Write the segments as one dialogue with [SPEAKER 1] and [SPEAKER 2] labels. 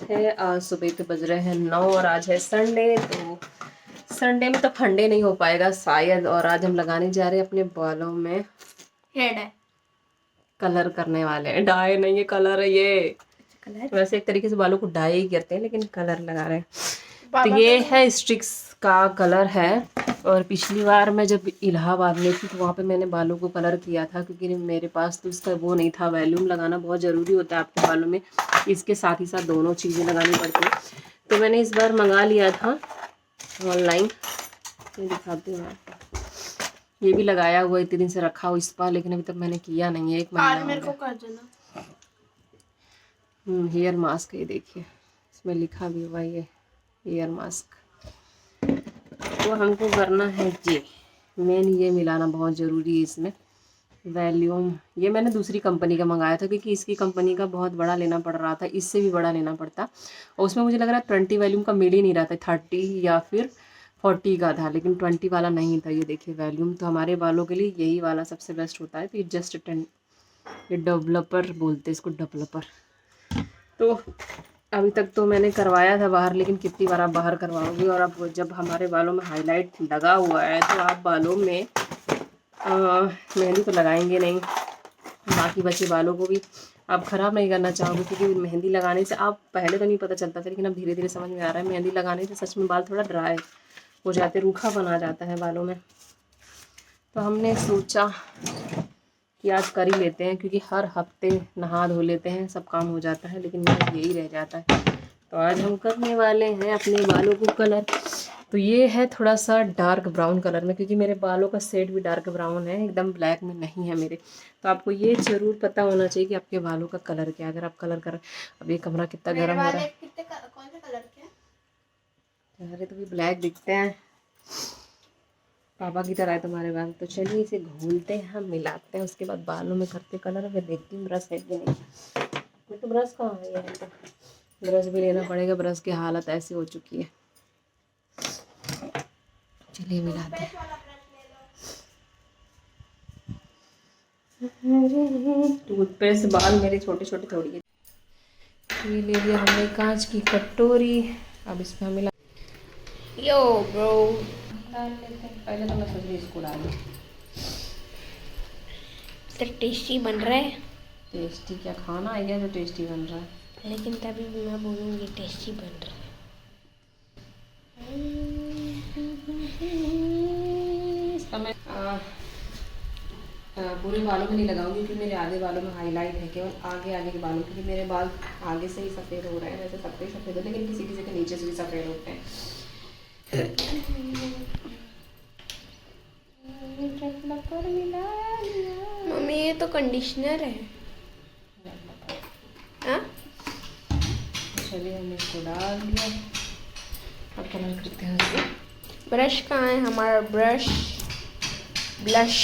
[SPEAKER 1] है। सुबह के बज रहे हैं 9 और आज है संडे। तो संडे में तो फंडे नहीं हो पाएगा शायद। और आज हम लगाने जा रहे हैं अपने बालों में
[SPEAKER 2] हेयर डाई।
[SPEAKER 1] कलर करने वाले हैं। डाई नहीं, ये कलर है ये।
[SPEAKER 2] कलर
[SPEAKER 1] वैसे एक तरीके से बालों को डाई ही करते हैं लेकिन कलर लगा रहे हैं। तो
[SPEAKER 2] बाबा
[SPEAKER 1] ये है स्ट्रिक्स का कलर है। और पिछली बार मैं जब इलाहाबाद में थी तो वहाँ पे मैंने बालों को कलर किया था, क्योंकि मेरे पास तो उसका वो नहीं था। वॉल्यूम लगाना बहुत ज़रूरी होता है आपके बालों में, इसके साथ ही साथ दोनों चीज़ें लगानी पड़ती हैं। तो मैंने इस बार मंगा लिया था ऑनलाइन। ये दिखाती हूँ आपको। ये भी लगाया हुआ इतने दिन से रखा हुआ इस बार, लेकिन अभी तक मैंने किया नहीं है। 1 महीना
[SPEAKER 2] मेरे
[SPEAKER 1] हो
[SPEAKER 2] को
[SPEAKER 1] गया।
[SPEAKER 2] कर देना।
[SPEAKER 1] हेयर मास्क, ये देखिए इसमें लिखा भी हुआ ये हेयर मास्क। तो हमको करना है ये मेन, ये मिलाना बहुत ज़रूरी है इसमें। वॉल्यूम ये मैंने दूसरी कंपनी का मंगाया था, क्योंकि इसकी कंपनी का बहुत बड़ा लेना पड़ रहा था, इससे भी बड़ा लेना पड़ता। और उसमें मुझे लग रहा है 20 वॉल्यूम का मिल ही नहीं रहा था, 30 या फिर 40 का था, लेकिन 20 वाला नहीं था। ये देखिए वॉल्यूम, तो हमारे बालों के लिए यही वाला सबसे बेस्ट होता है। तो ये जस्ट 10, ये डेवलपर बोलते हैं इसको, डेवलपर। तो अभी तक तो मैंने करवाया था बाहर, लेकिन कितनी बार आप बाहर करवाओगे। और अब जब हमारे बालों में हाईलाइट लगा हुआ है तो आप बालों में मेहंदी तो लगाएंगे नहीं, बाकी बचे बालों को भी आप ख़राब नहीं करना चाहोगे। क्योंकि मेहंदी लगाने से, आप पहले तो नहीं पता चलता था, लेकिन अब धीरे धीरे समझ में आ रहा है, मेहंदी लगाने से सच में बाल थोड़ा ड्राई हो जाते, रूखापन आ जाता है बालों में। तो हमने सोचा कि आज कर ही लेते हैं, क्योंकि हर हफ्ते नहा धो लेते हैं, सब काम हो जाता है, लेकिन यही रह जाता है। तो आज हम करने वाले हैं अपने बालों को कलर। तो ये है थोड़ा सा डार्क ब्राउन कलर में, क्योंकि मेरे बालों का शेड भी डार्क ब्राउन है, एकदम ब्लैक में नहीं है मेरे। तो आपको ये ज़रूर पता होना चाहिए कि आपके बालों का कलर क्या है, अगर आप कलर कर। अब ये कमरा कितना गर्म हो रहा है।
[SPEAKER 2] कौन सा कलर के?
[SPEAKER 1] तुम्हारे तो भी ब्लैक दिखते हैं, पापा की तरह है तुम्हारे बाल। तो चलिए इसे घोलते हैं, हम मिलाते हैं, उसके बाद बालों में करते कलर। मैं देखती हूँ ब्रश है कि नहीं। मैं तो ब्रश कहाँ है यार, तो ब्रश भी लेना पड़ेगा, ब्रश की हालत ऐसी हो चुकी है। चलिए मिलाते हैं। टूथपेस्ट बाल मेरे छोटे छोटे थोड़ी है। ये ले लिया हमने कांच की कटोरी। अब इसमें मिला
[SPEAKER 2] यो ब्रो,
[SPEAKER 1] डाल लेते हैं। पहले तो मैं सोच रही इसको डालूं।
[SPEAKER 2] तो टेस्टी बन रहा है।
[SPEAKER 1] टेस्टी क्या, खाना है क्या जो टेस्टी बन रहा है?
[SPEAKER 2] लेकिन तभी भी मैं बोलूँगी टेस्टी बन रहा है।
[SPEAKER 1] इसका मैं पूरे बालों में नहीं लगाऊंगी, क्योंकि मेरे आधे बालों में हाईलाइट है, केवल आगे आगे के बालों, क्योंकि मेरे बाल आगे से ही सफ़ेद हो रहे हैं। वैसे सबके सफ़ेद होते हैं, लेकिन किसी किसी के नीचे से भी सफ़ेद होते हैं।
[SPEAKER 2] मम्मी ये तो कंडीशनर है। हाँ?
[SPEAKER 1] चलिए हमने इसको डाल दिया। अब कलर करते हैं इसको।
[SPEAKER 2] ब्रश कहाँ है हमारा ब्रश? ब्लश।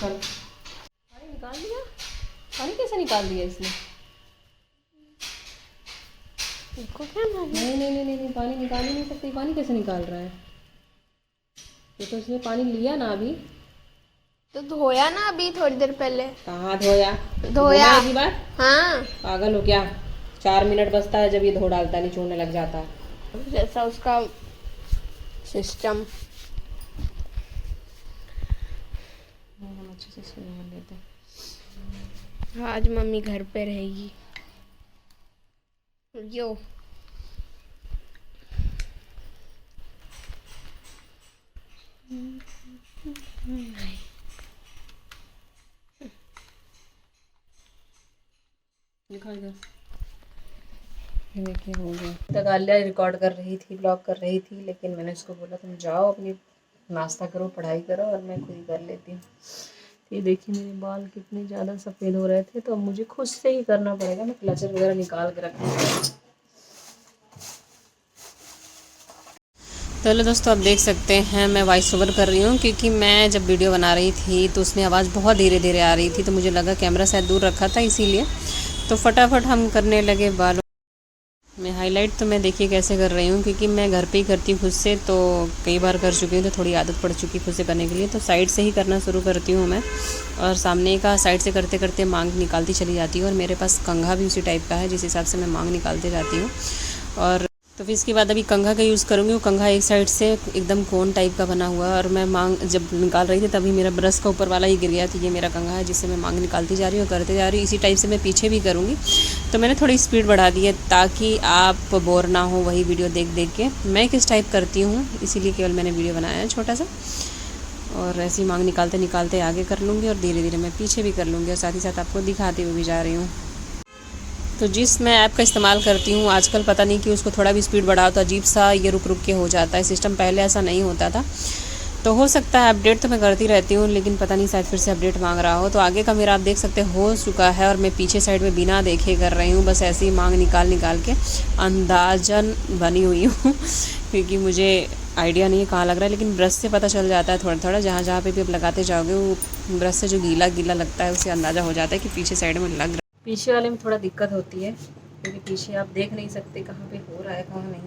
[SPEAKER 1] पानी निकाल दिया। पानी कैसे निकाल दिया इसने?
[SPEAKER 2] इसको क्या मालूम?
[SPEAKER 1] नहीं नहीं नहीं नहीं, पानी निकाल ही नहीं सकती। पानी कैसे निकाल रहा है? ये तो इसने पानी लिया ना अभी।
[SPEAKER 2] तो धोया ना अभी थोड़ी देर पहले।
[SPEAKER 1] कहाँ धोया?
[SPEAKER 2] धोया
[SPEAKER 1] एक बार।
[SPEAKER 2] हाँ,
[SPEAKER 1] पागल हो क्या? 4 मिनट बचता है जब ये धो डालता है, निचोड़ने लग जाता है।
[SPEAKER 2] जैसा उसका सिस्टम।
[SPEAKER 1] हम अच्छे से शुरू कर लेते हैं।
[SPEAKER 2] आज मम्मी घर पे रहेगी। यो
[SPEAKER 1] दिखा इधर। ये देखिए हो गया। तक आलिया रिकॉर्ड कर रही थी, ब्लॉग कर रही थी, लेकिन मैंने उसको बोला तुम जाओ अपनी नाश्ता करो, पढ़ाई करो, और मैं खुद ही कर लेती हूँ। ये देखिए मेरे बाल कितने ज़्यादा सफ़ेद हो रहे थे, तो अब मुझे खुद से ही करना पड़ेगा। मैं क्लचर वगैरह निकाल के रखूँगी। चलो दोस्तों, अब देख सकते हैं मैं वॉइस ओवर कर रही हूँ, क्योंकि मैं जब वीडियो बना रही थी तो उसमें आवाज़ बहुत धीरे धीरे आ रही थी, तो मुझे लगा कैमरा शायद दूर रखा था इसीलिए। तो फटाफट हम करने लगे बालों। मैं हाईलाइट तो मैं देखिए कैसे कर रही हूँ, क्योंकि मैं घर पे ही करती हूँ खुद से, तो कई बार कर चुकी हूँ तो थोड़ी आदत पड़ चुकी है खुद से करने के लिए। तो साइड से ही करना शुरू करती हूँ मैं, और सामने का साइड से करते करते मांग निकालती चली जाती हूँ। और मेरे पास कंघा भी उसी टाइप का है, जिस हिसाब से मैं मांग निकालते जाती हूँ। और तो फिर इसके बाद अभी कंघा का यूज़ करूँगी। वो कंघा एक साइड से एकदम कोन टाइप का बना हुआ है, और मैं मांग जब निकाल रही थी तभी मेरा ब्रश का ऊपर वाला ही गिर गया। तो ये मेरा कंघा है जिससे मैं मांग निकालती जा रही हूँ, करते जा रही हूँ। इसी टाइप से मैं पीछे भी करूँगी। तो मैंने थोड़ी स्पीड बढ़ा दी है ताकि आप बोर ना हो वही वीडियो देख देख के। मैं किस टाइप करती हूँ इसीलिए केवल मैंने वीडियो बनाया है छोटा सा। और ऐसी मांग निकालते निकालते आगे कर लूँगी, और धीरे धीरे मैं पीछे भी कर लूँगी, और साथ ही साथ आपको दिखाते हुए भी जा रही हूँ। तो जिस मैं ऐप का इस्तेमाल करती हूँ आजकल, पता नहीं कि उसको थोड़ा भी स्पीड बढ़ाओ तो अजीब सा ये रुक रुक के हो जाता है सिस्टम। पहले ऐसा नहीं होता था। तो हो सकता है अपडेट तो मैं करती रहती हूँ, लेकिन पता नहीं शायद फिर से अपडेट मांग रहा हो। तो आगे का मेरा आप देख सकते हो चुका है, और मैं पीछे साइड में बिना देखे कर रही हूँ। बस ऐसे ही मांग निकाल निकाल के अंदाजन बनी हुई हूँ क्योंकि मुझे आइडिया नहीं है कहाँ लग रहा है, लेकिन ब्रश से पता चल जाता है थोड़ा थोड़ा। जहाँ जहाँ पे भी आप लगाते जाओगे वो ब्रश से जो गीला गीला लगता है उससे अंदाज़ा हो जाता है कि पीछे साइड में लग रहा है। पीछे वाले में थोड़ा दिक्कत होती है, क्योंकि पीछे आप देख नहीं सकते कहाँ पे हो रहा है कहाँ नहीं।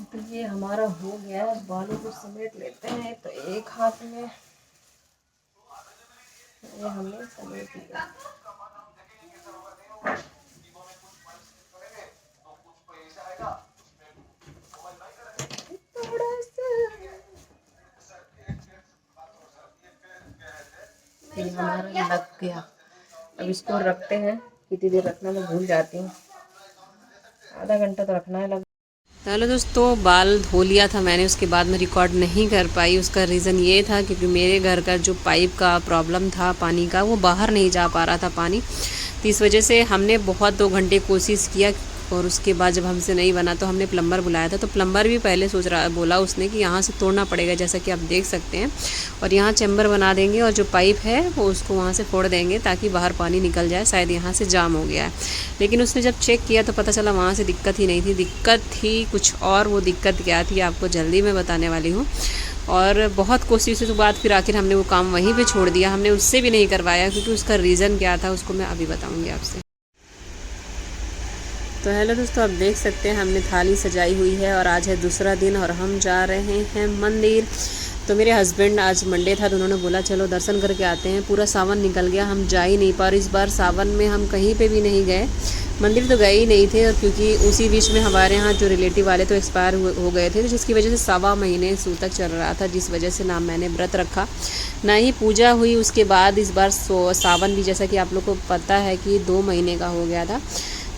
[SPEAKER 1] तो ये हमारा हो गया। बालों को समेट लेते हैं। तो एक हाथ में ये हमने समेट लिया। थोड़ा सा ये हमारा लग गया। अब इसको रखते हैं। कितनी देर रखना मैं भूल जाती हूँ। आधा घंटा तो रखना है लग। हेलो दोस्तों, बाल धो लिया था मैंने, उसके बाद मैं रिकॉर्ड नहीं कर पाई। उसका रीज़न ये था क्योंकि मेरे घर का जो पाइप का प्रॉब्लम था पानी का, वो बाहर नहीं जा पा रहा था पानी। तो इस वजह से हमने बहुत 2 घंटे कोशिश किया, और उसके बाद जब हमसे नहीं बना तो हमने प्लम्बर बुलाया था। तो प्लम्बर भी पहले बोला उसने कि यहाँ से तोड़ना पड़ेगा, जैसा कि आप देख सकते हैं, और यहाँ चैम्बर बना देंगे, और जो पाइप है वो उसको वहाँ से फोड़ देंगे ताकि बाहर पानी निकल जाए। शायद यहाँ से जाम हो गया है। लेकिन उसने जब चेक किया तो पता चला वहाँ से दिक्कत ही नहीं थी, दिक्कत थी कुछ और। वो दिक्कत क्या थी आपको जल्दी मैं बताने वाली हूँ। और बहुत कोशिशों के बाद फिर आखिर हमने वो काम वहीं पे छोड़ दिया। हमने उससे भी नहीं करवाया, क्योंकि उसका रीज़न क्या था उसको मैं अभी बताऊँगी आपसे। तो हेलो दोस्तों, आप देख सकते हैं हमने थाली सजाई हुई है, और आज है दूसरा दिन, और हम जा रहे हैं मंदिर। तो मेरे हस्बैंड, आज मंडे था तो उन्होंने बोला चलो दर्शन करके आते हैं। पूरा सावन निकल गया, हम जा ही नहीं पा रहे। इस बार सावन में हम कहीं पे भी नहीं गए, मंदिर तो गए ही नहीं थे। और क्योंकि उसी बीच में हमारे यहाँ जो रिलेटिव वाले तो एक्सपायर हो गए थे, तो जिसकी वजह से 1.25 महीने सूतक चल रहा था, जिस वजह से ना मैंने व्रत रखा ना ही पूजा हुई। उसके बाद इस बार सावन भी, जैसा कि आप लोग को पता है कि 2 महीने का हो गया था,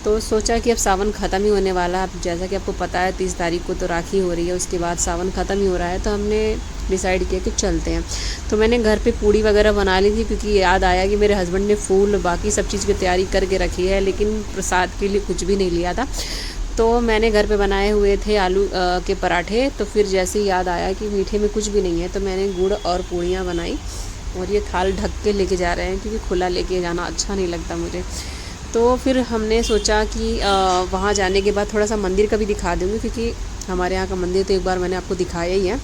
[SPEAKER 1] तो सोचा कि अब सावन ख़त्म ही होने वाला। अब जैसा कि आपको पता है 30 तारीख को तो राखी हो रही है, उसके बाद सावन ख़त्म ही हो रहा है। तो हमने डिसाइड किया कि चलते हैं। तो मैंने घर पे पूड़ी वगैरह बना ली थी, क्योंकि याद आया कि मेरे हस्बैंड ने फूल बाकी सब चीज़ की तैयारी करके रखी है, लेकिन प्रसाद के लिए कुछ भी नहीं लिया था। तो मैंने घर पे बनाए हुए थे आलू के पराठे। तो फिर जैसे ही याद आया कि मीठे में कुछ भी नहीं है, तो मैंने गुड़ और पूड़ियाँ बनाई। और ये थाल ढक के लेके जा रहे हैं, क्योंकि खुला लेके जाना अच्छा नहीं लगता मुझे। तो फिर हमने सोचा कि वहाँ जाने के बाद थोड़ा सा मंदिर का भी दिखा दूँगी, क्योंकि हमारे यहाँ का मंदिर तो एक बार मैंने आपको दिखाया ही है,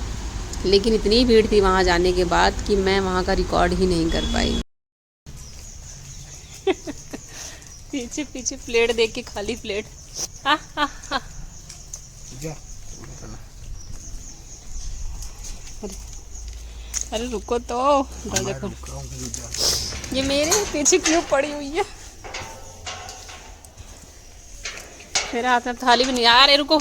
[SPEAKER 1] लेकिन इतनी भीड़ थी वहाँ जाने के बाद कि मैं वहाँ का रिकॉर्ड ही नहीं कर पाई। पीछे पीछे प्लेट देख के, खाली प्लेट। अरे रुको तो, ये मेरे पीछे क्यों पड़ी हुई है? मेरे हाथ में थाली भी नहीं आ रही, रुको।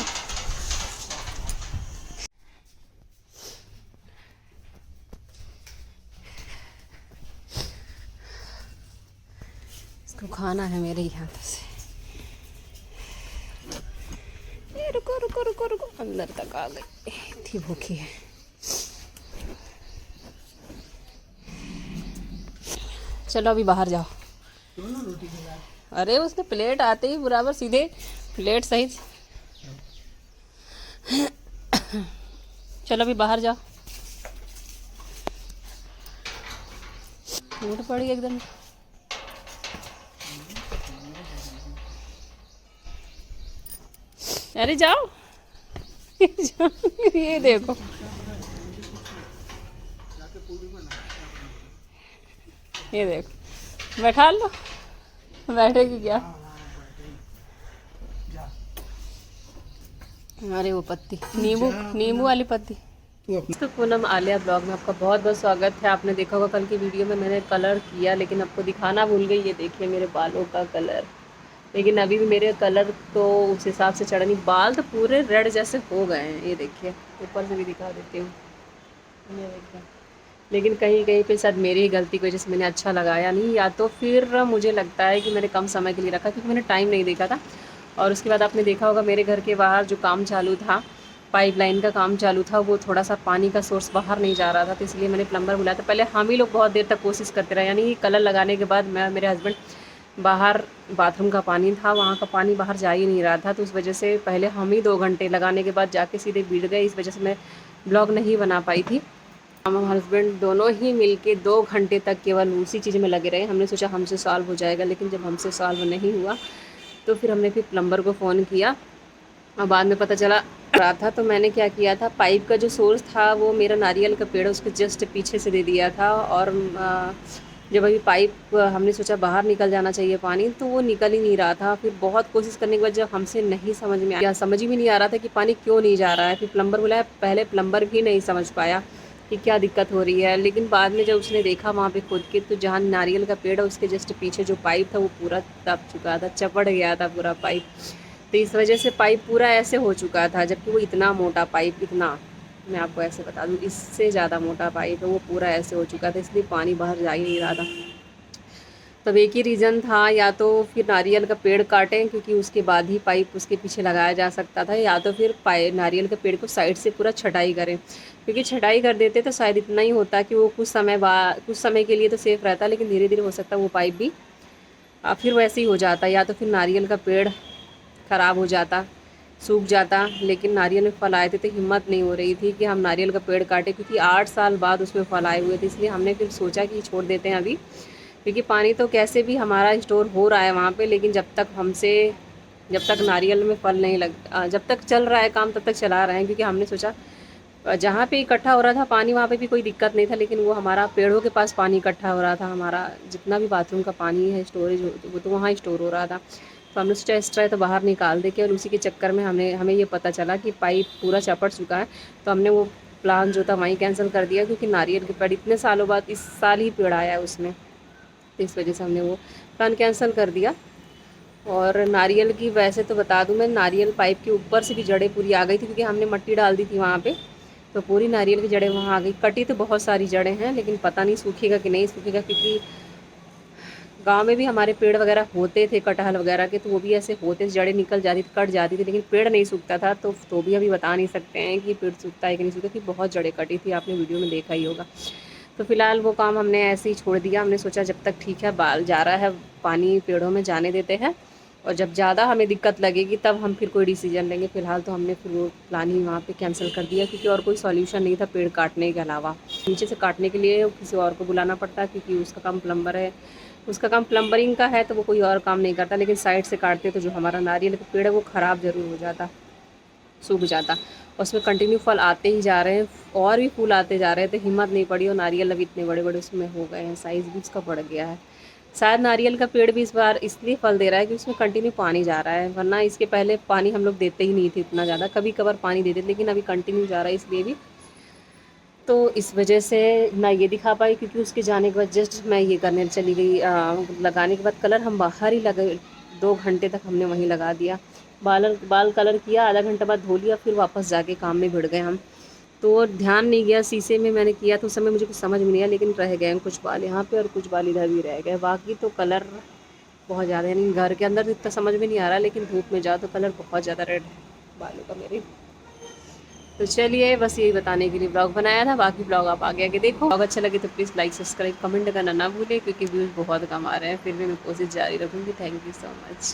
[SPEAKER 1] इसको खाना है मेरे हाथ से। ये रुको रुको रुको रुको, अंदर तक आ गई, इतनी भूखी है। चलो अभी बाहर जाओ। अरे उसने प्लेट आते ही बराबर सीधे प्लेट सहित। चलो अभी बाहर जाओ। टूट पड़ी एकदम। अरे जाओ। ये देखो, ये देखो, बैठा लो। बैठेगी क्या? अरे वो पत्ती, नींबू वाली पत्ती। तो पूनम आलिया ब्लॉग में आपका बहुत बहुत स्वागत है। आपने देखा होगा कल की वीडियो में मैंने कलर किया, लेकिन आपको दिखाना भूल गई। ये देखिए मेरे बालों का कलर, लेकिन अभी भी मेरे कलर तो उस हिसाब से चढ़ा नहीं। बाल तो पूरे रेड जैसे हो गए हैं। ये देखिए, ऊपर से भी दिखा देती हूँ, ये देखिए। लेकिन कहीं कहीं पे शायद मेरी ही गलती की वजह से मैंने अच्छा लगाया नहीं, या तो फिर मुझे लगता है कि मैंने कम समय के लिए रखा, क्योंकि मैंने टाइम नहीं देखा था। और उसके बाद आपने देखा होगा मेरे घर के बाहर जो काम चालू था, पाइपलाइन का काम चालू था, वो थोड़ा सा पानी का सोर्स बाहर नहीं जा रहा था, तो इसलिए मैंने प्लम्बर बुलाया था। पहले हम ही लोग बहुत देर तक कोशिश करते रहे, यानी कलर लगाने के बाद मैं मेरे हस्बैंड बाहर बाथरूम का पानी था, वहाँ का पानी बाहर जा ही नहीं रहा था, तो उस वजह से पहले हम ही 2 घंटे लगाने के बाद जाके सीधे भीड़ गए। इस वजह से मैं ब्लॉग नहीं बना पाई थी। हम हस्बैंड दोनों ही मिलके 2 घंटे तक केवल उसी चीज़ में लगे रहे। हमने सोचा हमसे सॉल्व हो जाएगा, लेकिन जब हमसे सॉल्व नहीं हुआ तो फिर हमने फिर प्लम्बर को फ़ोन किया, और बाद में पता चला रहा था। तो मैंने क्या किया था, पाइप का जो सोर्स था वो मेरा नारियल का पेड़ उसके जस्ट पीछे से दे दिया था। और जब अभी पाइप हमने सोचा बाहर निकल जाना चाहिए पानी, तो वो निकल ही नहीं रहा था। फिर बहुत कोशिश करने के बाद जब हमसे नहीं समझ में आया, समझ ही नहीं आ रहा था कि पानी क्यों नहीं जा रहा है, फिर प्लम्बर बुलाया। पहले प्लम्बर भी नहीं समझ पाया कि क्या दिक्कत हो रही है, लेकिन बाद में जब उसने देखा वहाँ पे खुद के, तो जहाँ नारियल का पेड़ है उसके जस्ट पीछे जो पाइप था वो पूरा दब चुका था, चपड़ गया था पूरा पाइप। तो इस वजह से पाइप पूरा ऐसे हो चुका था, जबकि वो इतना मोटा पाइप, इतना मैं आपको ऐसे बता दूँ, इससे ज़्यादा मोटा पाइप है, वो पूरा ऐसे हो चुका था, इसलिए पानी बाहर जा ही नहीं रहा था। तब एक ही रीज़न था, या तो फिर नारियल का पेड़ काटें, क्योंकि उसके बाद ही पाइप उसके पीछे लगाया जा सकता था, या तो फिर नारियल के पेड़ को साइड से पूरा छटाई करें, क्योंकि छटाई कर देते तो शायद इतना ही होता कि वो कुछ समय के लिए तो सेफ़ रहता, लेकिन धीरे धीरे हो सकता वो पाइप भी फिर वैसे ही हो जाता, या तो फिर नारियल का पेड़ ख़राब हो जाता, सूख जाता। लेकिन नारियल में फल आए थे तो हिम्मत नहीं हो रही थी कि हम नारियल का पेड़ काटें, क्योंकि 8 साल बाद उसमें फल आए हुए थे। इसलिए हमने फिर सोचा कि छोड़ देते हैं अभी, क्योंकि पानी तो कैसे भी हमारा स्टोर हो रहा है वहाँ पे, लेकिन जब तक नारियल में फल नहीं जब तक चल रहा है काम तब तक चला रहे हैं। क्योंकि हमने सोचा जहाँ पे इकट्ठा हो रहा था पानी वहाँ पे भी कोई दिक्कत नहीं था, लेकिन वो हमारा पेड़ों के पास पानी इकट्ठा हो रहा था, हमारा जितना भी बाथरूम का पानी है स्टोरेज वो तो वहाँ स्टोर हो रहा था। तो हमने सोचा एक्स्ट्रा है तो बाहर निकाल दे के, और उसी के चक्कर में हमें ये पता चला कि पाइप पूरा चपट चुका है। तो हमने वो प्लान जो था वहीं कैंसिल कर दिया, क्योंकि नारियल के पेड़ इतने सालों बाद इस साल ही पेड़ आया है उसमें, तो इस वजह से हमने वो प्लान कैंसिल कर दिया। और नारियल की वैसे तो बता दूं मैं, नारियल पाइप के ऊपर से भी जड़ें पूरी आ गई थी, क्योंकि हमने मिट्टी डाल दी थी वहाँ पे, तो पूरी नारियल की जड़ें वहाँ आ गई। कटी तो बहुत सारी जड़ें हैं, लेकिन पता नहीं सूखेगा कि नहीं सूखेगा, क्योंकि गांव में भी हमारे पेड़ वगैरह होते थे कटहल वगैरह के, तो वो भी ऐसे होते, जड़ें निकल जाती थी, कट जाती थी, लेकिन पेड़ नहीं सूखता था। तो भी अभी बता नहीं सकते हैं कि पेड़ सूखता है कि नहीं सूखता, क्योंकि बहुत जड़ें कटी थी, आपने वीडियो में देखा ही होगा। तो फिलहाल वो काम हमने ऐसे ही छोड़ दिया। हमने सोचा जब तक ठीक है, बाल जा रहा है पानी पेड़ों में जाने देते हैं, और जब ज़्यादा हमें दिक्कत लगेगी तब हम फिर कोई डिसीजन लेंगे। फ़िलहाल तो हमने फिर वो प्लान ही वहाँ पे कैंसिल कर दिया, क्योंकि और कोई सॉल्यूशन नहीं था पेड़ काटने के अलावा। नीचे से काटने के लिए किसी और को बुलाना पड़ता, क्योंकि उसका काम प्लम्बर है, उसका काम प्लम्बरिंग का है, तो वो कोई और काम नहीं करता। लेकिन साइड से काटते तो जो हमारा नारियल का पेड़ है वो ख़राब ज़रूर हो जाता, सूख जाता। उसमें कंटिन्यू फल आते ही जा रहे हैं, और भी फूल आते जा रहे हैं, तो हिम्मत नहीं पड़ी। और नारियल अभी इतने बड़े बड़े उसमें हो गए हैं, साइज़ भी उसका बढ़ गया है। शायद नारियल का पेड़ भी इस बार इसलिए फल दे रहा है कि उसमें कंटिन्यू पानी जा रहा है, वरना इसके पहले पानी हम लोग देते ही नहीं थे इतना ज़्यादा, कभी कभार पानी देते, लेकिन अभी कंटिन्यू जा रहा है, इसलिए भी। तो इस वजह से ना ये दिखा पाई, क्योंकि उसके जाने के बाद जस्ट मैं ये करने चली गई। लगाने के बाद कलर हम बाहर ही लगे, 2 घंटे तक हमने वहीं लगा दिया। बाल कलर किया, आधा घंटा बाद धो लिया, फिर वापस जाके काम में भिड़ गए हम। तो ध्यान नहीं गया, शीशे में मैंने किया तो उस समय मुझे कुछ समझ में नहीं आया, लेकिन रह गए कुछ बाल यहाँ पे और कुछ बाल इधर भी रह गए। बाकी तो कलर बहुत ज़्यादा, यानी घर के अंदर इतना समझ में नहीं आ रहा, लेकिन धूप में जाओ तो कलर बहुत ज़्यादा रेड है बालों का मेरे। तो चलिए, बस यही बताने के लिए ब्लॉग बनाया था। बाकी ब्लॉग आप आगे आगे देखो। ब्लॉग अच्छा लगे तो प्लीज़ लाइक सब्सक्राइब कमेंट करना ना भूलें, क्योंकि व्यूज़ बहुत कम आ रहे हैं, फिर भी मैं कोशिश जारी रखूँगी। Thank you so much.